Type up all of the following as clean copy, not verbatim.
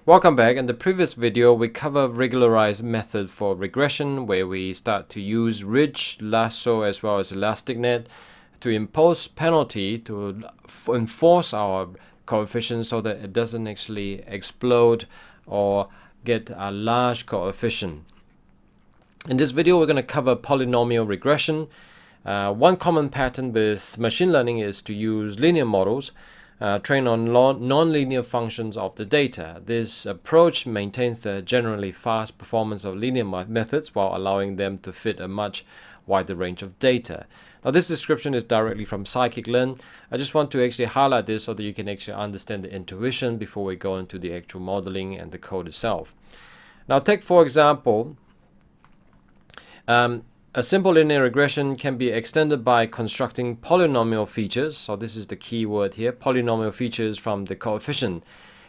Welcome back. In the previous video, we covered regularized method for regression, where we start to use ridge, lasso, as well as elastic net to impose penalty to enforce our coefficient so that it doesn't actually explode or get a large coefficient. In this video, we're going to cover polynomial regression. One common pattern with machine learning is to use linear models trained on non-linear functions of the data. This approach maintains the generally fast performance of linear methods while allowing them to fit a much wider range of data. Now, this description is directly from scikit-learn. I just want to actually highlight this so that you can actually understand the intuition before we go into the actual modeling and the code itself. Now, take for example, a simple linear regression can be extended by constructing polynomial features. So this is the key word here, polynomial features from the coefficient.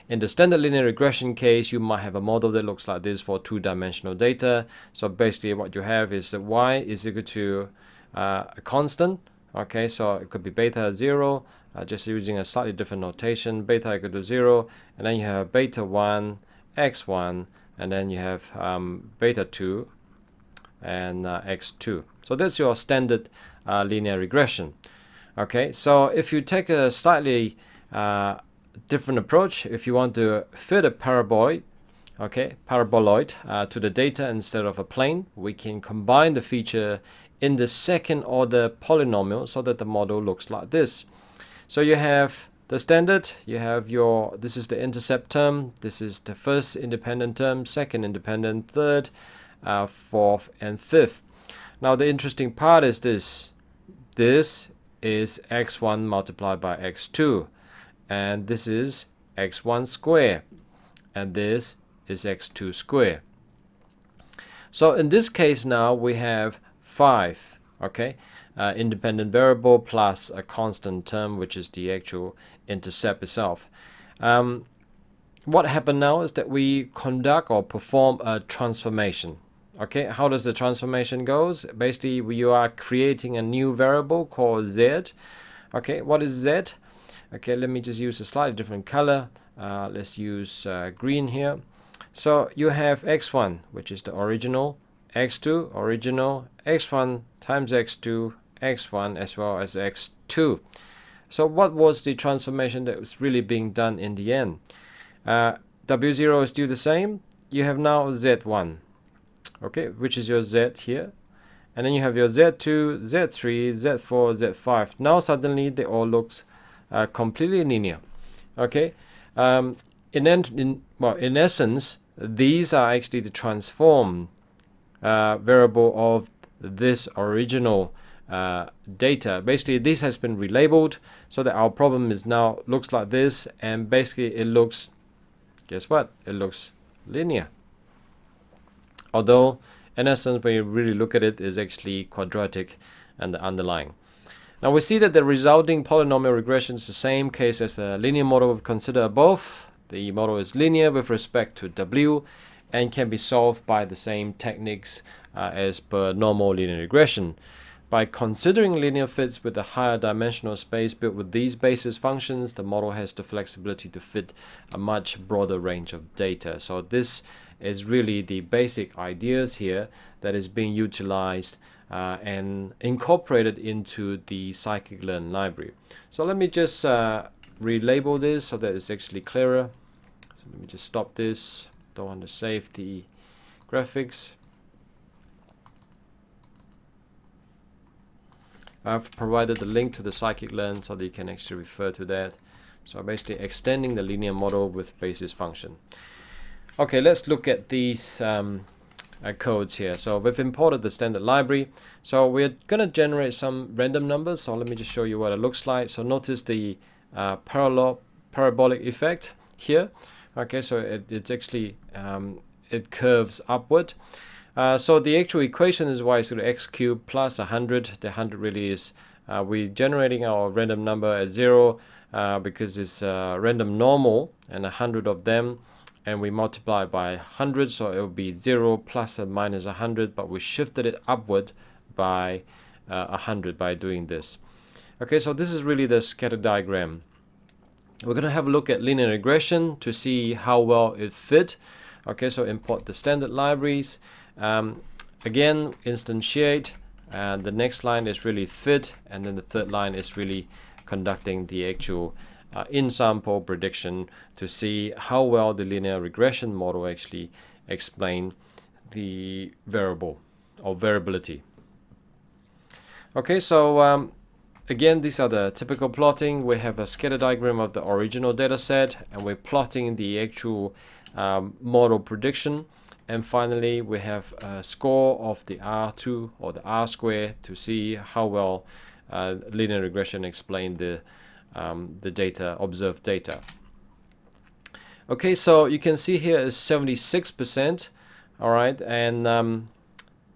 In the standard linear regression case, you might have a model that looks like this for two-dimensional data. So basically what you have is that y is equal to a constant. Okay, so it could be beta 0, just using a slightly different notation, beta equal to 0, and then you have beta 1, x1, and then you have beta 2, and x2. So that's your standard linear regression. Okay, so if you take a slightly different approach, if you want to fit a paraboloid, to the data instead of a plane, we can combine the feature in the second order polynomial so that the model looks like this. So you have the standard, you have this is the intercept term, this is the first independent term, second independent, third, fourth and fifth. Now the interesting part is this is x1 multiplied by x2, and this is x1 square, and this is x2 square. So in this case now we have 5 independent variable plus a constant term, which is the actual intercept itself. What happened now is that we conduct or perform a transformation. Okay, how does the transformation goes? Basically, you are creating a new variable called z. Okay, what is z? Okay, let me just use a slightly different color. Let's use green here. So you have x1, which is the original, x2, original, x1 times x2, x1 as well as x2. So what was the transformation that was really being done in the end? W0 is still the same. You have now z1. Okay, which is your z here, and then you have your z2, z3, z4, z5. Now suddenly they all look completely linear. Okay, in essence, these are actually the transform variable of this original data. Basically, this has been relabeled so that our problem is now looks like this, and basically it looks, guess what? It looks linear. Although, in essence, when you really look at it, is actually quadratic and the underlying. Now we see that the resulting polynomial regression is the same case as the linear model we've considered above. The model is linear with respect to W and can be solved by the same techniques as per normal linear regression. By considering linear fits with a higher dimensional space built with these basis functions, the model has the flexibility to fit a much broader range of data. So this is really the basic ideas here that is being utilized and incorporated into the scikit-learn library. So let me just relabel this so that it's actually clearer. So let me just stop this. Don't want to save the graphics. I've provided the link to the scikit-learn so that you can actually refer to that. So basically extending the linear model with basis function. Okay, let's look at these codes here. So we've imported the standard library. So we're going to generate some random numbers. So let me just show you what it looks like. So notice the parabolic effect here. Okay, so it's actually, it curves upward. So the actual equation is y is equal to x cubed plus 100. The 100 really is, we're generating our random number at 0 because it's random normal and 100 of them. And we multiply by 100, so it will be 0 plus or minus 100, but we shifted it upward by 100 by doing this. Okay, so this is really the scatter diagram. We're going to have a look at linear regression to see how well it fit. Okay, so import the standard libraries. Again, instantiate, and the next line is really fit, and then the third line is really conducting the actual in-sample prediction to see how well the linear regression model actually explain the variable or variability. Okay, so again, these are the typical plotting. We have a scatter diagram of the original data set, and we're plotting the actual model prediction. And finally, we have a score of the R2 or the R square to see how well linear regression explained the data, observed data. Okay, so you can see here is 76%, all right, and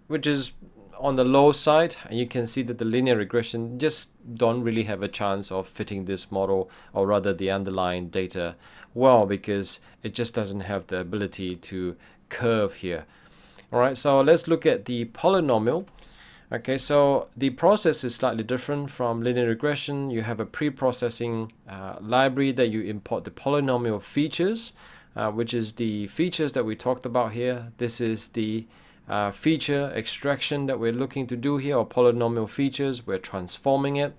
which is on the low side, and you can see that the linear regression just don't really have a chance of fitting this model, or rather the underlying data, well, because it just doesn't have the ability to curve here. All right, so let's look at the polynomial. Okay, so the process is slightly different from linear regression. You have a pre-processing library that you import the polynomial features, which is the features that we talked about here. This is the feature extraction that we're looking to do here, or polynomial features. We're transforming it.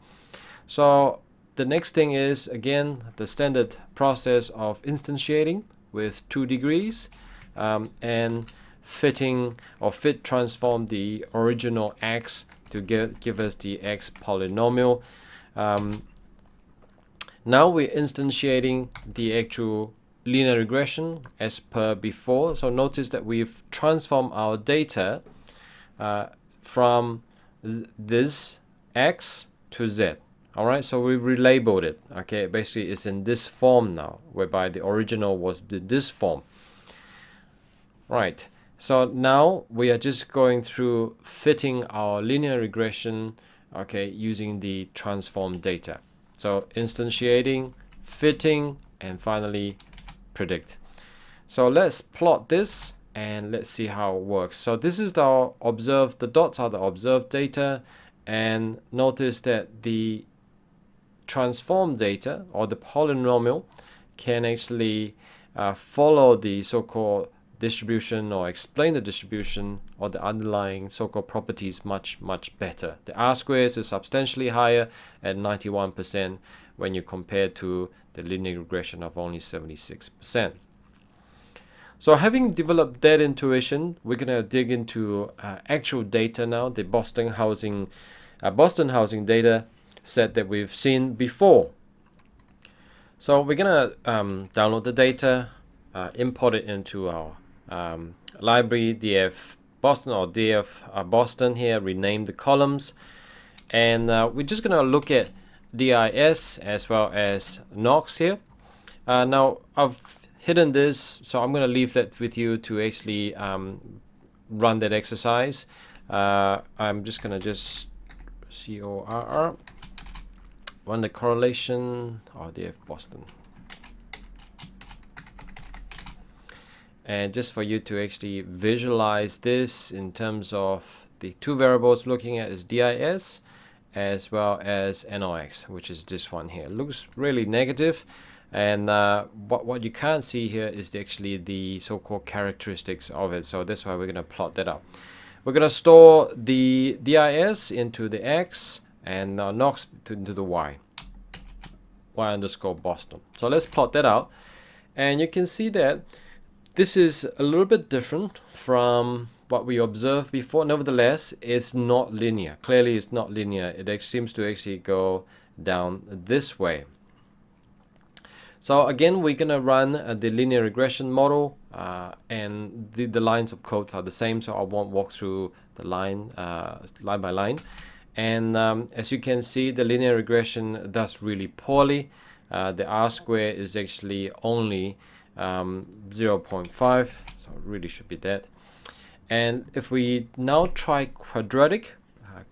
So the next thing is, again, the standard process of instantiating with 2 degrees and fitting or fit transform the original x to give us the x polynomial. Now we're instantiating the actual linear regression as per before. So notice that we've transformed our data from this x to z. All right, so we've relabeled it. Okay, basically it's in this form now, whereby the original was this form. Right, so now we are just going through fitting our linear regression, okay, using the transformed data. So instantiating, fitting, and finally predict. So let's plot this and let's see how it works. So this is the observed, the dots are the observed data, and notice that the transformed data or the polynomial can actually follow the so-called distribution or explain the distribution or the underlying so-called properties much better. The R squares is substantially higher at 91% when you compare to the linear regression of only 76%. So having developed that intuition, we're going to dig into actual data now, the Boston housing data set that we've seen before. So we're going to download the data, import it into our library, df Boston or df Boston here, rename the columns, and we're just going to look at DIS as well as Knox here. Now I've hidden this, so I'm going to leave that with you to actually run that exercise. I'm just going to CORR run the correlation or df Boston, and just for you to actually visualize this in terms of the 2 variables looking at is DIS as well as NOx, which is this one here. It looks really negative, and what you can't see here is actually the so-called characteristics of it. So that's why we're going to plot that up. We're going to store the DIS into the X and NOx into the Y underscore Boston. So let's plot that out, and you can see that this is a little bit different from what we observed before. Nevertheless, it's not linear. Clearly, it's not linear. It seems to actually go down this way. So again, we're going to run the linear regression model, and the lines of codes are the same, so I won't walk through the line by line. And as you can see, the linear regression does really poorly. The R square is actually only 0.5, so it really should be that. And if we now try quadratic,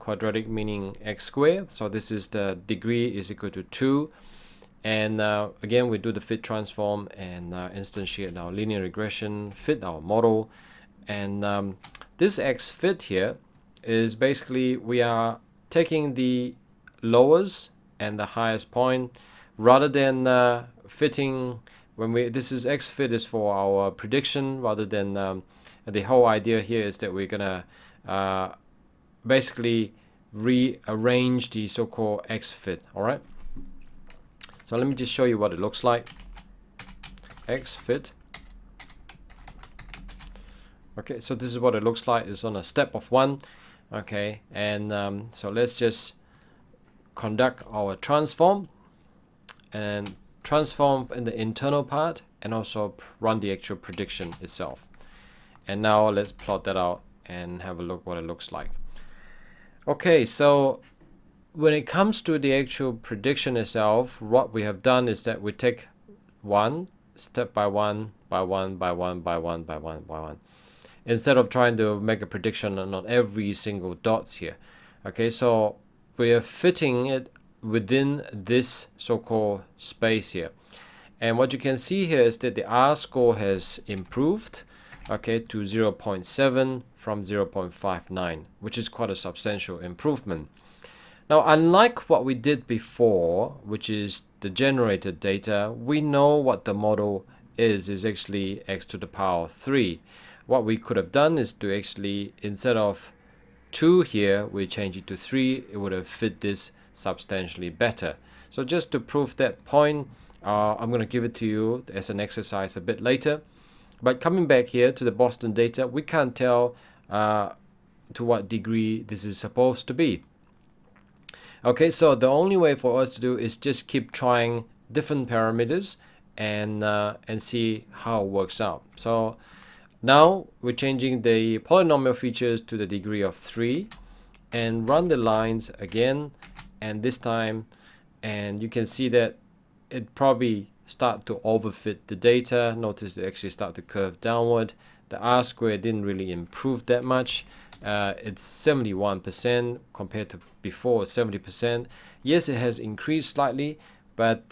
quadratic meaning x squared, so this is the degree is equal to 2, and again we do the fit transform and instantiate our linear regression, fit our model, and this x fit here is basically we are taking the lowest and the highest point rather than fitting, this is X fit is for our prediction rather than the whole idea here is that we're gonna basically rearrange the so-called X fit. All right. So let me just show you what it looks like. X fit. Okay, so this is what it looks like. It's on a step of 1. Okay, and so let's just conduct our transform and transform in the internal part and also run the actual prediction itself. And now let's plot that out and have a look what it looks like. Okay, so when it comes to the actual prediction itself, what we have done is that we take one step by one, instead of trying to make a prediction on every single dots here. Okay, so we are fitting it within this so-called space here. And what you can see here is that the R score has improved, okay, to 0.7 from 0.59, which is quite a substantial improvement. Now, unlike what we did before, which is the generated data, we know what the model is actually x to the power 3. What we could have done is to actually, instead of 2 here, we change it to 3. It would have fit this substantially better. So just to prove that point, I'm going to give it to you as an exercise a bit later. But coming back here to the Boston data, we can't tell to what degree this is supposed to be. Okay, so the only way for us to do is just keep trying different parameters and see how it works out. So now we're changing the polynomial features to the degree of 3 and run the lines again, and this time, and you can see that it probably start to overfit the data. Notice they actually start to curve downward. The R square didn't really improve that much. It's 71% compared to before 70%. Yes, it has increased slightly, but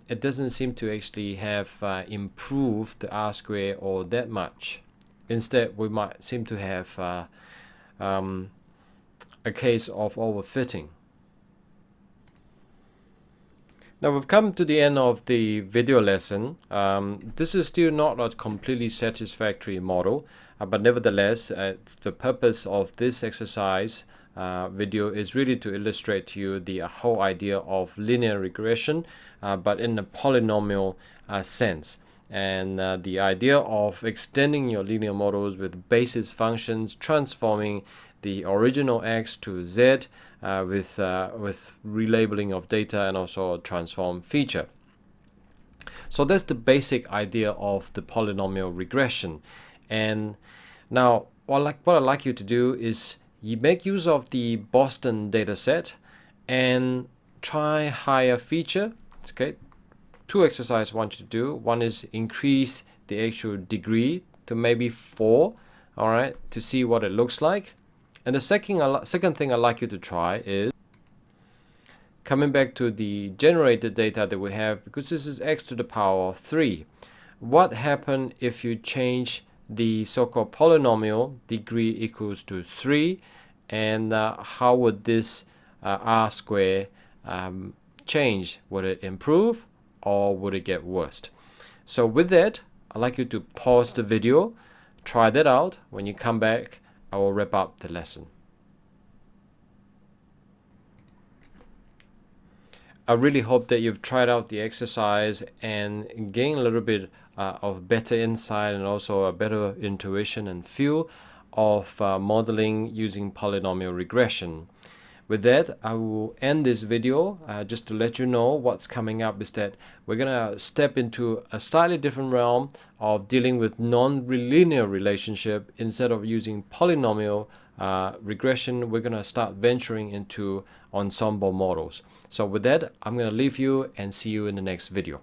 it doesn't seem to actually have improved the R square or that much. Instead, we might seem to have a case of overfitting. Now we've come to the end of the video lesson. This is still not a completely satisfactory model, but nevertheless, the purpose of this exercise video is really to illustrate to you the whole idea of linear regression, but in a polynomial sense. And the idea of extending your linear models with basis functions, transforming the original x to z with relabeling of data and also a transform feature. So that's the basic idea of the polynomial regression. And now what I'd like you to do is you make use of the Boston data set and try higher feature. Okay, 2 exercises I want you to do. One is increase the actual degree to maybe 4, all right, to see what it looks like. And the second thing I'd like you to try is coming back to the generated data that we have, because this is x to the power of 3. What happens if you change the so-called polynomial degree equals to 3, and how would this R square change? Would it improve or would it get worse? So with that, I'd like you to pause the video, try that out. When you come back, I will wrap up the lesson. I really hope that you've tried out the exercise and gained a little bit of better insight and also a better intuition and feel of modeling using polynomial regression. With that, I will end this video. Just to let you know what's coming up is that we're gonna step into a slightly different realm of dealing with non-linear relationship. Instead of using polynomial regression, we're gonna start venturing into ensemble models. So with that, I'm gonna leave you and see you in the next video.